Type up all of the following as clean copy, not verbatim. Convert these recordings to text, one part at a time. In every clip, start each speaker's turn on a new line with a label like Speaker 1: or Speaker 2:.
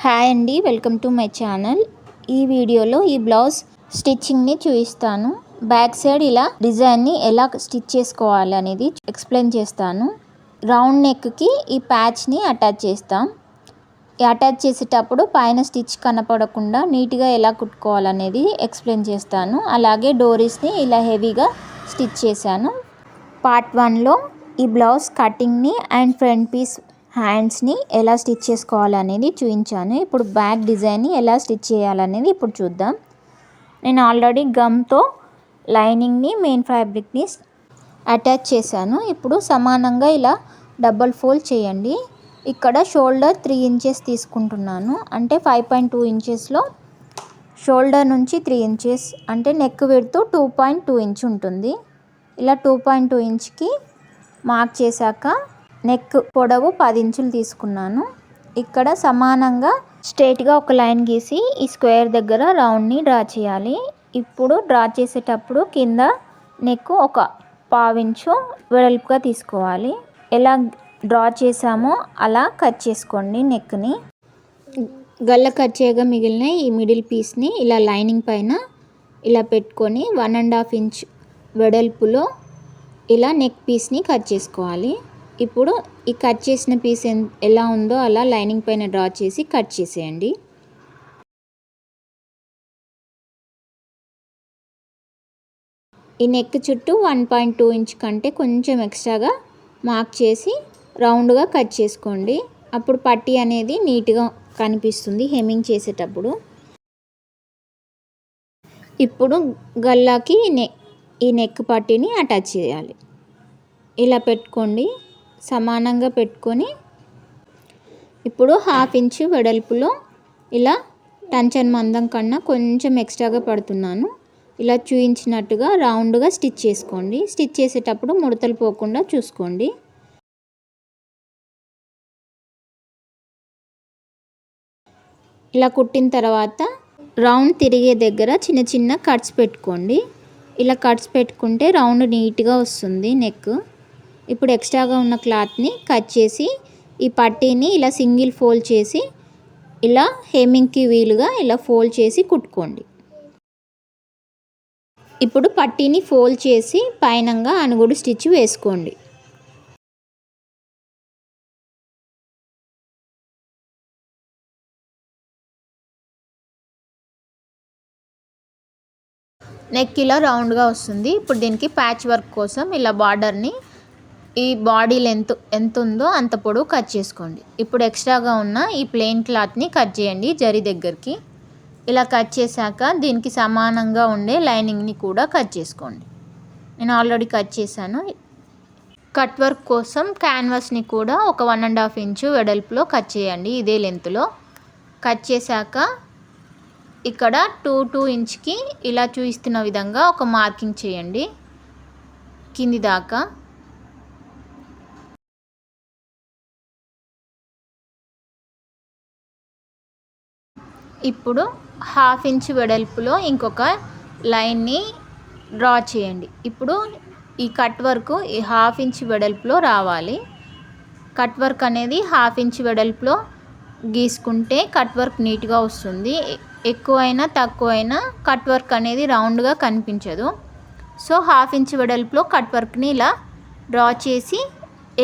Speaker 1: Hi అండి, welcome to my channel. ఈ వీడియోలో ఈ బ్లౌజ్ స్టిచ్చింగ్ని చూపిస్తాను. బ్యాక్ సైడ్ ఇలా డిజైన్ని ఎలా స్టిచ్ చేసుకోవాలి అనేది ఎక్స్ప్లెయిన్ చేస్తాను. రౌండ్ నెక్కి ఈ ప్యాచ్ని అటాచ్ చేస్తాం. అటాచ్ చేసేటప్పుడు పైన స్టిచ్ కనపడకుండా నీట్గా ఎలా కుట్టుకోవాలనేది ఎక్స్ప్లెయిన్ చేస్తాను. అలాగే డోరీస్ని ఇలా హెవీగా స్టిచ్ చేశాను. పార్ట్ 1లో ఈ బ్లౌజ్ కటింగ్ని అండ్ ఫ్రంట్ పీస్ హ్యాండ్స్ని ఎలా స్టిచ్ చేసుకోవాలనేది చూపించాను. ఇప్పుడు బ్యాక్ డిజైన్ని ఎలా స్టిచ్ చేయాలనేది ఇప్పుడు చూద్దాం. నేను ఆల్రెడీ గమ్తో లైనింగ్ని మెయిన్ ఫ్యాబ్రిక్ని అటాచ్ చేశాను. ఇప్పుడు సమానంగా ఇలా డబల్ ఫోల్డ్ చేయండి. ఇక్కడ షోల్డర్ 3 ఇంచెస్ తీసుకుంటున్నాను. అంటే 5.2 ఇంచెస్లో షోల్డర్ నుంచి 3 ఇంచెస్ అంటే నెక్ విడ్త్ 2.2 ఇంచ్ ఉంటుంది. ఇలా 2.2 ఇంచ్కి మార్క్ చేశాక నెక్ పొడవు 10 ఇంచులు తీసుకున్నాను. ఇక్కడ సమానంగా స్ట్రైట్గా ఒక లైన్ గీసి ఈ స్క్వేర్ దగ్గర రౌండ్ని డ్రా చేయాలి. ఇప్పుడు డ్రా చేసేటప్పుడు కింద నెక్ ఒక 1/2 ఇంచు వెడల్పుగా తీసుకోవాలి. ఎలా డ్రా చేసామో అలా కట్ చేసుకోండి. నెక్ని గల్ల కట్ చేయగా మిగిలిన ఈ మిడిల్ పీస్ని ఇలా లైనింగ్ పైన ఇలా పెట్టుకొని 1.5 ఇంచ్ వెడల్పులో ఇలా నెక్ పీస్ని కట్ చేసుకోవాలి. ఇప్పుడు ఈ కట్ చేసిన పీస్ ఎలా ఉందో అలా లైనింగ్ పైన డ్రా చేసి కట్ చేసేయండి. ఈ నెక్ చుట్టూ 1.2 ఇంచ్ కంటే కొంచెం ఎక్స్ట్రాగా మార్క్ చేసి రౌండ్గా కట్ చేసుకోండి. అప్పుడు పట్టీ అనేది నీట్గా కనిపిస్తుంది హెమ్మింగ్ చేసేటప్పుడు. ఇప్పుడు గల్లాకి ఈ నెక్ పట్టీని అటాచ్ చేయాలి. ఇలా పెట్టుకోండి, సమానంగా పెట్టుకొని ఇప్పుడు 1/2 ఇంచు వెడల్పులో ఇలా టంచన్ మందం కన్నా కొంచెం ఎక్స్ట్రాగా పడుతున్నాను. ఇలా చూయించినట్టుగా రౌండ్గా స్టిచ్ చేసుకోండి. స్టిచ్ చేసేటప్పుడు ముడతలు పోకుండా చూసుకోండి. ఇలా కుట్టిన తర్వాత రౌండ్ తిరిగే దగ్గర చిన్న చిన్న కట్స్ పెట్టుకోండి. ఇలా కట్స్ పెట్టుకుంటే రౌండ్ నీట్గా వస్తుంది నెక్. ఇప్పుడు ఎక్స్ట్రాగా ఉన్న క్లాత్ని కట్ చేసి ఈ పట్టీని ఇలా సింగిల్ ఫోల్డ్ చేసి ఇలా హెమ్మింగ్కి వీలుగా ఇలా ఫోల్డ్ చేసి కుట్టుకోండి. ఇప్పుడు పట్టీని ఫోల్డ్ చేసి పైనంగా అనుగుడు స్టిచ్ వేసుకోండి. నెక్ ఇలా రౌండ్గా వస్తుంది. ఇప్పుడు దీనికి ప్యాచ్ వర్క్ కోసం ఇలా బార్డర్ని ఈ బాడీ లెంత్ ఎంత ఉందో అంత పొడవు కట్ చేసుకోండి. ఇప్పుడు ఎక్స్ట్రాగా ఉన్న ఈ ప్లెయిన్ క్లాత్ని కట్ చేయండి జరీ దగ్గరికి. ఇలా కట్ చేశాక దీనికి సమానంగా ఉండే లైనింగ్ని కూడా కట్ చేసుకోండి. నేను ఆల్రెడీ కట్ చేశాను. కట్ వర్క్ కోసం క్యాన్వాస్ని కూడా ఒక 1.5 ఇంచు వెడల్పులో కట్ చేయండి. ఇదే లెంత్లో కట్ చేశాక ఇక్కడ 2 ఇంచ్కి ఇలా చూపిస్తున్న విధంగా ఒక మార్కింగ్ చేయండి కింది దాకా. ఇప్పుడు 1/2 ఇంచ్ వెడల్పులో ఇంకొక లైన్ని డ్రా చేయండి. ఇప్పుడు ఈ కట్ వర్క్ ఈ 1/2 ఇంచ్ వెడల్పులో రావాలి. కట్ వర్క్ అనేది 1/2 ఇంచ్ వెడల్పులో గీసుకుంటే కట్ వర్క్ నీట్గా వస్తుంది. ఎక్కువైనా తక్కువైనా కట్ వర్క్ అనేది రౌండ్గా కనిపించదు. సో 1/2 ఇంచ్ వెడల్పులో కట్ వర్క్ని ఇలా డ్రా చేసి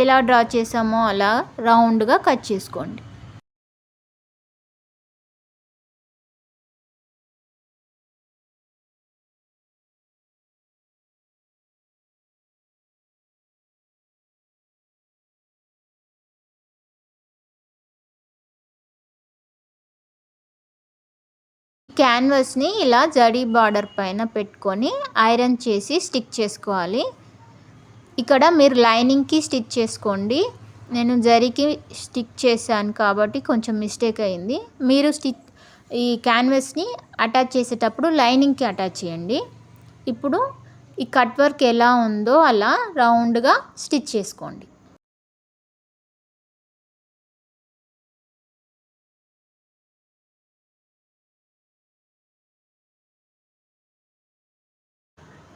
Speaker 1: ఎలా డ్రా చేసామో అలా రౌండ్గా కట్ చేసుకోండి. క్యాన్వాస్ని ఇలా జరీ బార్డర్ పైన పెట్టుకొని ఐరన్ చేసి స్టిక్ చేసుకోవాలి. ఇక్కడ మీరు లైనింగ్కి స్టిచ్ చేసుకోండి. నేను జరీకి స్టిక్ చేశాను కాబట్టి కొంచెం మిస్టేక్ అయింది. మీరు ఈ క్యాన్వాస్ని అటాచ్ చేసేటప్పుడు లైనింగ్కి అటాచ్ చేయండి. ఇప్పుడు ఈ కట్ వర్క్ ఎలా ఉందో అలా రౌండ్గా స్టిచ్ చేసుకోండి.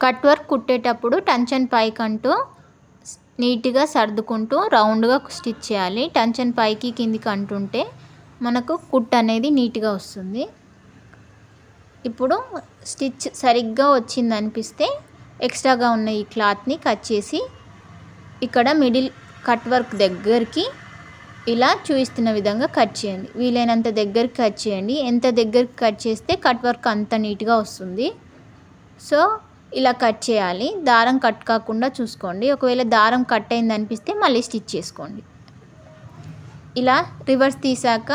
Speaker 1: కట్ వర్క్ కుట్టేటప్పుడు టంచన్ పైకంటూ నీట్గా సర్దుకుంటూ రౌండ్గా స్టిచ్ చేయాలి. టంచన్ పైకి కిందికి అంటుంటే మనకు కుట్ అనేది నీట్గా వస్తుంది. ఇప్పుడు స్టిచ్ సరిగ్గా వచ్చింది అనిపిస్తే ఎక్స్ట్రాగా ఉన్న ఈ క్లాత్ని కట్ చేసి ఇక్కడ మిడిల్ కట్ వర్క్ దగ్గరికి ఇలా చూపిస్తున్న విధంగా కట్ చేయండి. వీలైనంత దగ్గరికి కట్ చేయండి. ఎంత దగ్గరికి కట్ చేస్తే కట్ వర్క్ అంత నీట్గా వస్తుంది. సో ఇలా కట్ చేయాలి. దారం కట్ కాకుండా చూసుకోండి. ఒకవేళ దారం కట్ అయింది అనిపిస్తే మళ్ళీ స్టిచ్ చేసుకోండి. ఇలా రివర్స్ తీసాక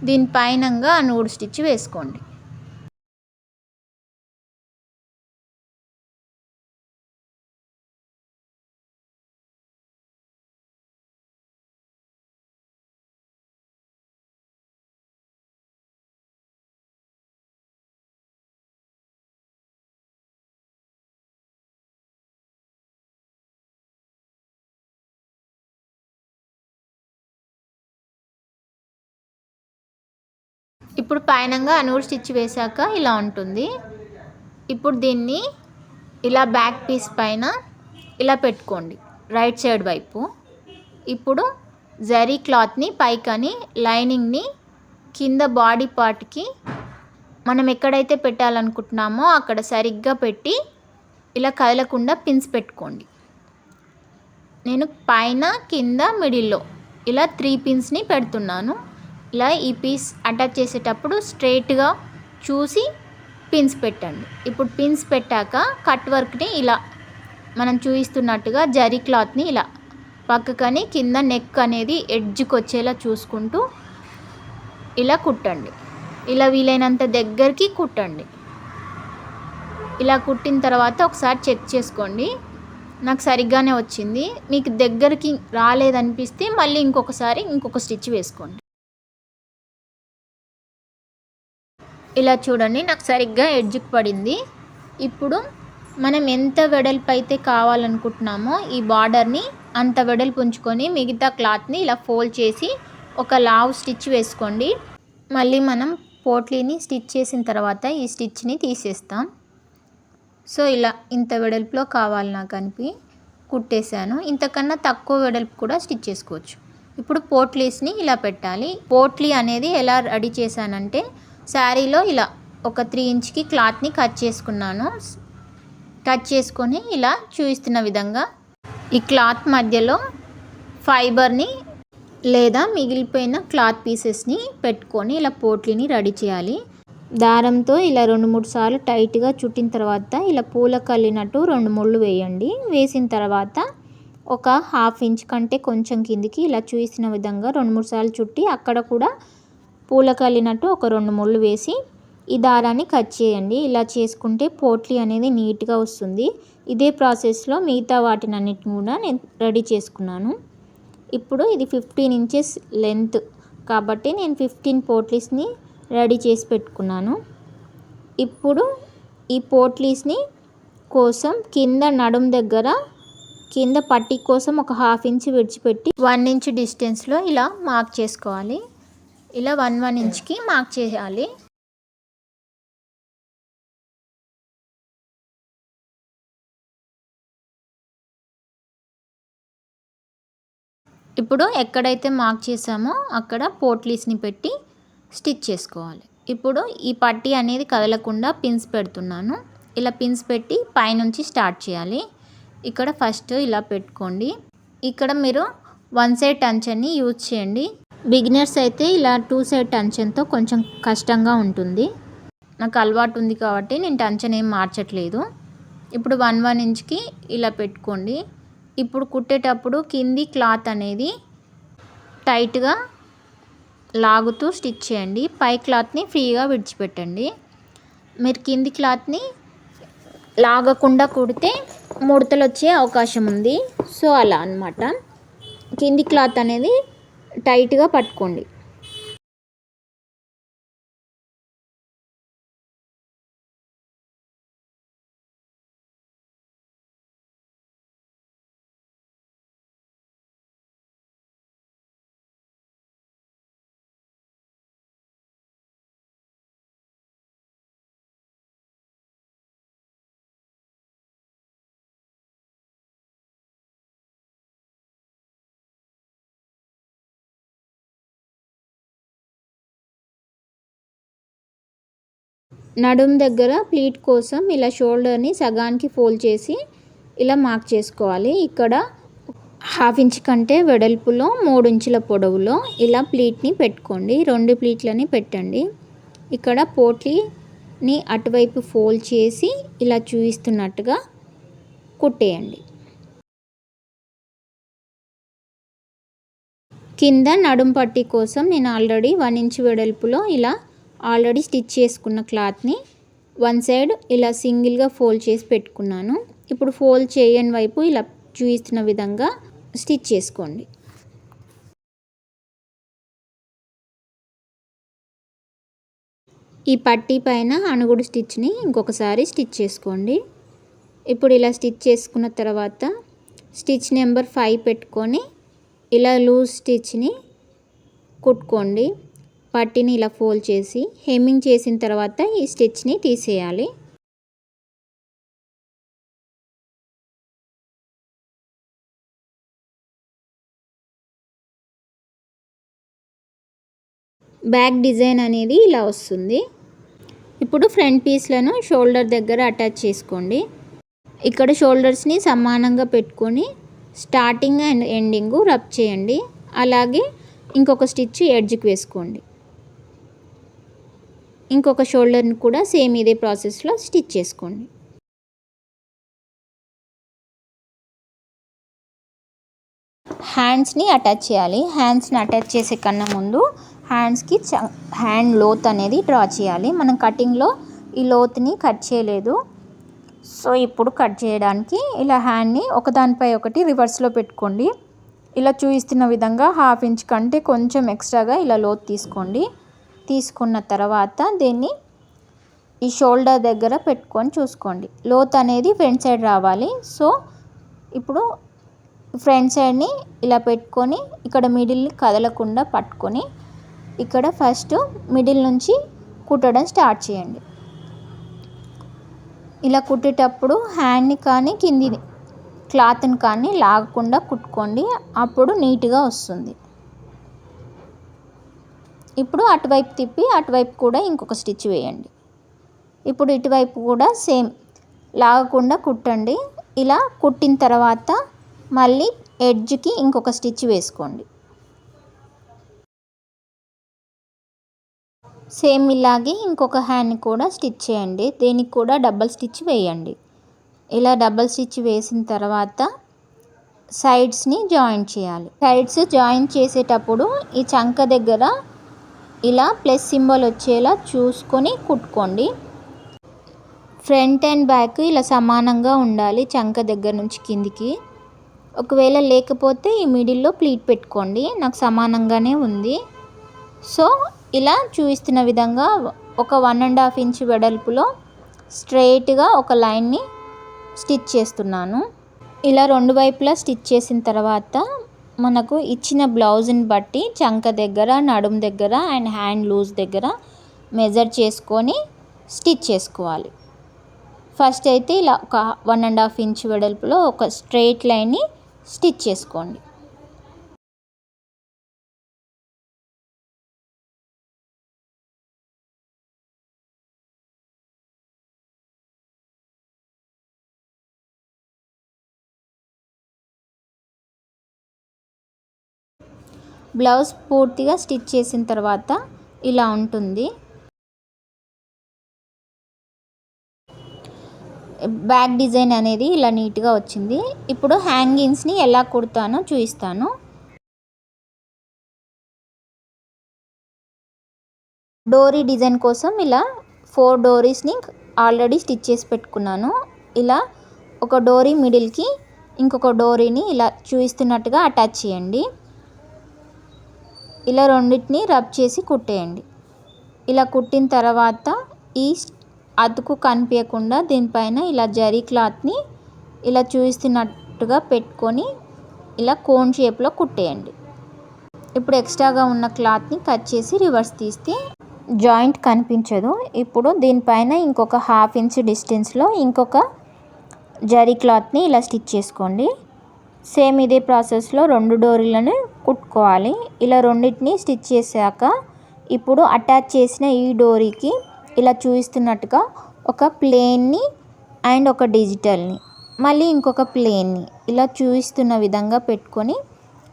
Speaker 1: దీనిపైనంగా ఆ నూడు స్టిచ్ వేసుకోండి. ఇప్పుడు పైనంగా నూడు స్టిచ్ వేసాక ఇలా ఉంటుంది. ఇప్పుడు దీన్ని ఇలా బ్యాక్ పీస్ పైన ఇలా పెట్టుకోండి రైట్ సైడ్ వైపు. ఇప్పుడు జరీ క్లాత్ని పైకని లైనింగ్ని కింద బాడీ పార్ట్కి మనం ఎక్కడైతే పెట్టాలనుకుంటున్నామో అక్కడ సరిగ్గా పెట్టి ఇలా కదలకుండా పిన్స్ పెట్టుకోండి. నేను పైన కింద మిడిల్లో ఇలా 3 పిన్స్ని పెడుతున్నాను. ఇలా ఈ పీస్ అటాచ్ చేసేటప్పుడు స్ట్రైట్గా చూసి పిన్స్ పెట్టండి. ఇప్పుడు పిన్స్ పెట్టాక కట్ వర్క్ని ఇలా మనం చూపిస్తున్నట్టుగా జరీ క్లాత్ని ఇలా పక్కకని కింద నెక్ అనేది ఎడ్జ్కి వచ్చేలా చూసుకుంటూ ఇలా కుట్టండి. ఇలా వీలైనంత దగ్గరికి కుట్టండి. ఇలా కుట్టిన తర్వాత ఒకసారి చెక్ చేసుకోండి. నాకు సరిగ్గానే వచ్చింది. మీకు దగ్గరికి రాలేదనిపిస్తే మళ్ళీ ఇంకొక స్టిచ్ వేసుకోండి. ఇలా చూడండి, నాకు సరిగ్గా ఎడ్జ్కి పడింది. ఇప్పుడు మనం ఎంత వెడల్పు అయితే కావాలనుకుంటున్నామో ఈ బార్డర్ని అంత వెడల్పు ఉంచుకొని మిగతా క్లాత్ని ఇలా ఫోల్డ్ చేసి ఒక లావ్ స్టిచ్ వేసుకోండి. మళ్ళీ మనం పోట్లీని స్టిచ్ చేసిన తర్వాత ఈ స్టిచ్ని తీసేస్తాం. సో ఇలా ఇంత వెడల్పులో కావాలి నాకు కుట్టేశాను. ఇంతకన్నా తక్కువ వెడల్పు కూడా స్టిచ్ చేసుకోవచ్చు. ఇప్పుడు పోట్లీస్ని ఇలా పెట్టాలి. పోట్లీ అనేది ఎలా రెడీ చేశానంటే శారీలో ఇలా ఒక 3 ఇంచ్కి క్లాత్ని కట్ చేసుకున్నాను. కట్ చేసుకొని ఇలా చూపిస్తున్న విధంగా ఈ క్లాత్ మధ్యలో ఫైబర్ని లేదా మిగిలిపోయిన క్లాత్ పీసెస్ని పెట్టుకొని ఇలా పోట్లీని రెడీ చేయాలి. దారంతో ఇలా 2-3 సార్లు టైట్గా చుట్టిన తర్వాత ఇలా పూల కల్లినట్టు 2 ముళ్ళు వేయండి. వేసిన తర్వాత ఒక 1/2 ఇంచ్ కంటే కొంచెం కిందికి ఇలా చూసిన విధంగా 2-3 సార్లు చుట్టి అక్కడ కూడా పూల కల్లినట్టు ఒక 2 ముళ్ళు వేసి ఈ దారాన్ని కట్ చేయండి. ఇలా చేసుకుంటే పోట్లీ అనేది నీట్గా వస్తుంది. ఇదే ప్రాసెస్లో మిగతా వాటినన్నిటిని కూడా నేను రెడీ చేసుకున్నాను. ఇప్పుడు ఇది 15 ఇంచెస్ లెంత్ కాబట్టి నేను 15 పోట్లీస్ని రెడీ చేసి పెట్టుకున్నాను. ఇప్పుడు ఈ పోట్లీస్ని కోసం కింద నడుం దగ్గర కింద పట్టీ కోసం ఒక 1/2 ఇంచ్ విడిచిపెట్టి 1 ఇంచ్ డిస్టెన్స్లో ఇలా మార్క్ చేసుకోవాలి. ఇలా 1 ఇంచ్కి మార్క్ చేయాలి. ఇప్పుడు ఎక్కడైతే మార్క్ చేసామో అక్కడ పోట్లీస్ని పెట్టి స్టిచ్ చేసుకోవాలి. ఇప్పుడు ఈ పట్టీ అనేది కదలకుండా పిన్స్ పెడుతున్నాను. ఇలా పిన్స్ పెట్టి పైనుంచి స్టార్ట్ చేయాలి. ఇక్కడ ఫస్ట్ ఇలా పెట్టుకోండి. ఇక్కడ మీరు 1 సైడ్ టంచన్ని యూజ్ చేయండి. బిగినర్స్ అయితే ఇలా 2 సైడ్ టంచన్తో కొంచెం కష్టంగా ఉంటుంది. నాకు అలవాటు ఉంది కాబట్టి నేను టంచన్ ఏం మార్చట్లేదు. ఇప్పుడు 1 ఇంచ్కి ఇలా పెట్టుకోండి. ఇప్పుడు కుట్టేటప్పుడు కింది క్లాత్ అనేది టైట్గా లాగుతూ స్టిచ్ చేయండి. పై క్లాత్ని ఫ్రీగా విడిచిపెట్టండి. మీరు కింది క్లాత్ని లాగకుండా కుడితే ముడతలు వచ్చే అవకాశం ఉంది. సో అలా అన్నమాట. కింది క్లాత్ అనేది టైట్గా పట్టుకోండి. నడుం దగ్గర ప్లీట్ కోసం ఇలా షోల్డర్ని సగానికి ఫోల్డ్ చేసి ఇలా మార్క్ చేసుకోవాలి. ఇక్కడ 1/2 ఇంచ్ కంటే వెడల్పులో 3 ఇంచుల పొడవులో ఇలా ప్లీట్ని పెట్టుకోండి. 2 ప్లీట్లని పెట్టండి. ఇక్కడ పోట్లీని అటువైపు ఫోల్డ్ చేసి ఇలా చూపిస్తున్నట్టుగా కుట్టేయండి. కింద నడుం పట్టీ కోసం నేను ఆల్రెడీ 1 ఇంచ్ వెడల్పులో ఇలా ఆల్రెడీ స్టిచ్ చేసుకున్న క్లాత్ని వన్ సైడ్ ఇలా సింగిల్గా ఫోల్డ్ చేసి పెట్టుకున్నాను. ఇప్పుడు ఫోల్డ్ చేయని వైపు ఇలా చూపిస్తున్న విధంగా స్టిచ్ చేసుకోండి. ఈ పట్టీ పైన అణుగుడు స్టిచ్ని ఇంకొకసారి స్టిచ్ చేసుకోండి. ఇప్పుడు ఇలా స్టిచ్ చేసుకున్న తర్వాత స్టిచ్ నెంబర్ 5 పెట్టుకొని ఇలా లూజ్ స్టిచ్ని కుట్టుకోండి. పట్టీని ఇలా ఫోల్డ్ చేసి హెమ్మింగ్ చేసిన తర్వాత ఈ స్టిచ్ని తీసేయాలి. బ్యాక్ డిజైన్ అనేది ఇలా వస్తుంది. ఇప్పుడు ఫ్రంట్ పీస్లను షోల్డర్ దగ్గర అటాచ్ చేసుకోండి. ఇక్కడ షోల్డర్స్ని సమానంగా పెట్టుకొని స్టార్టింగ్ అండ్ ఎండింగ్ రబ్ చేయండి. అలాగే ఇంకొక స్టిచ్ ఎడ్జ్కి వేసుకోండి. ఇంకొక షోల్డర్ని కూడా సేమ్ ఇదే ప్రాసెస్లో స్టిచ్ చేసుకోండి. హ్యాండ్స్ని అటాచ్ చేయాలి. హ్యాండ్స్ని అటాచ్ చేసే కన్నా ముందు హ్యాండ్స్కి హ్యాండ్ లోత్ అనేది డ్రా చేయాలి. మనం కటింగ్లో ఈ లోత్ని కట్ చేయలేదు. సో ఇప్పుడు కట్ చేయడానికి ఇలా హ్యాండ్ని ఒకదానిపై ఒకటి రివర్స్లో పెట్టుకోండి. ఇలా చూపిస్తున్న విధంగా 1/2 ఇంచ్ కంటే కొంచెం ఎక్స్ట్రాగా ఇలా లోత్ తీసుకోండి. తీసుకున్న తర్వాత దీన్ని ఈ షోల్డర్ దగ్గర పెట్టుకొని చూసుకోండి. లోత్ అనేది ఫ్రంట్ సైడ్ రావాలి. సో ఇప్పుడు ఫ్రంట్ సైడ్ని ఇలా పెట్టుకొని ఇక్కడ మిడిల్ని కదలకుండా పట్టుకొని ఇక్కడ ఫస్ట్ మిడిల్ నుంచి కుట్టడం స్టార్ట్ చేయండి. ఇలా కుట్టేటప్పుడు హ్యాండ్ని కానీ కింది క్లాత్ని కానీ లాగకుండా కుట్టుకోండి. అప్పుడు నీట్గా వస్తుంది. ఇప్పుడు అటువైపు తిప్పి అటువైపు కూడా ఇంకొక స్టిచ్ వేయండి. ఇప్పుడు ఇటువైపు కూడా సేమ్ లాగకుండా కుట్టండి. ఇలా కుట్టిన తర్వాత మళ్ళీ ఎడ్జ్కి ఇంకొక స్టిచ్ వేసుకోండి. సేమ్ ఇలాగే ఇంకొక హ్యాండ్ని కూడా స్టిచ్ చేయండి. దీనికి కూడా డబల్ స్టిచ్ వేయండి. ఇలా డబల్ స్టిచ్ వేసిన తర్వాత సైడ్స్ని జాయింట్ చేయాలి. సైడ్స్ జాయింట్ చేసేటప్పుడు ఈ చంక దగ్గర ఇలా ప్లస్ సింబల్ వచ్చేలా చూసుకొని కుట్టుకోండి. ఫ్రంట్ అండ్ బ్యాక్ ఇలా సమానంగా ఉండాలి చంక దగ్గర నుంచి కిందికి. ఒకవేళ లేకపోతే ఈ మిడిల్లో ప్లీట్ పెట్టుకోండి. నాకు సమానంగానే ఉంది. సో ఇలా చూపిస్తున్న విధంగా ఒక 1.5 ఇంచ్ వెడల్పులో స్ట్రైట్గా ఒక లైన్ని స్టిచ్ చేస్తున్నాను. ఇలా రెండు వైపులా స్టిచ్ చేసిన తర్వాత మనకు ఇచ్చిన బ్లౌజ్ని బట్టి చంక దగ్గర, నడుం దగ్గర అండ్ హ్యాండ్ లూజ్ దగ్గర మెజర్ చేసుకొని స్టిచ్ చేసుకోవాలి. ఫస్ట్ అయితే ఇలా ఒక 1.5 ఇంచ్ వెడల్పులో ఒక స్ట్రైట్ లైన్ని స్టిచ్ చేసుకోండి. బ్లౌజ్ పూర్తిగా స్టిచ్ చేసిన తర్వాత ఇలా ఉంటుంది. బ్యాక్ డిజైన్ అనేది ఇలా నీట్గా వచ్చింది. ఇప్పుడు హ్యాంగింగ్స్ని ఎలా కుడతానో చూపిస్తాను. డోరీ డిజైన్ కోసం ఇలా 4 డోరీస్ని ఆల్రెడీ స్టిచ్ చేసి పెట్టుకున్నాను. ఇలా ఒక డోరీ మిడిల్కి ఇంకొక డోరీని ఇలా చూపిస్తున్నట్టుగా అటాచ్ చేయండి. ఇలా రెండింటిని రబ్ చేసి కుట్టేయండి. ఇలా కుట్టిన తర్వాత ఈ అతుకు కనిపించకుండా దీనిపైన ఇలా జరీ క్లాత్ని ఇలా చూపిస్తున్నట్టుగా పెట్టుకొని ఇలా కోన్ షేప్లో కుట్టేయండి. ఇప్పుడు ఎక్స్ట్రాగా ఉన్న క్లాత్ని కట్ చేసి రివర్స్ తీస్తే జాయింట్ కనిపించదు. ఇప్పుడు దీనిపైన ఇంకొక 1/2 ఇంచ్ డిస్టెన్స్లో ఇంకొక జరీ క్లాత్ని ఇలా స్టిచ్ చేసుకోండి. సేమ్ ఇదే ప్రాసెస్లో 2 డోరీలను కుట్టుకోవాలి. ఇలా రెండింటిని స్టిచ్ చేశాక ఇప్పుడు అటాచ్ చేసిన ఈ డోరీకి ఇలా చూపిస్తున్నట్టుగా ఒక ప్లేన్ని అండ్ ఒక డిజిటల్ని మళ్ళీ ఇంకొక ప్లేన్ని ఇలా చూపిస్తున్న విధంగా పెట్టుకొని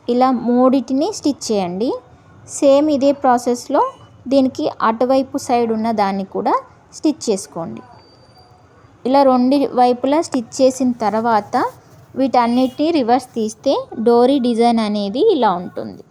Speaker 1: ఇలా మూడిటిని స్టిచ్ చేయండి. సేమ్ ఇదే ప్రాసెస్లో దీనికి అటువైపు సైడ్ ఉన్న దాన్ని కూడా స్టిచ్ చేసుకోండి. ఇలా రెండు వైపులా స్టిచ్ చేసిన తర్వాత వీటన్నిటిని రివర్స్ తీస్తే డోరీ డిజైన్ అనేది ఇలా ఉంటుంది.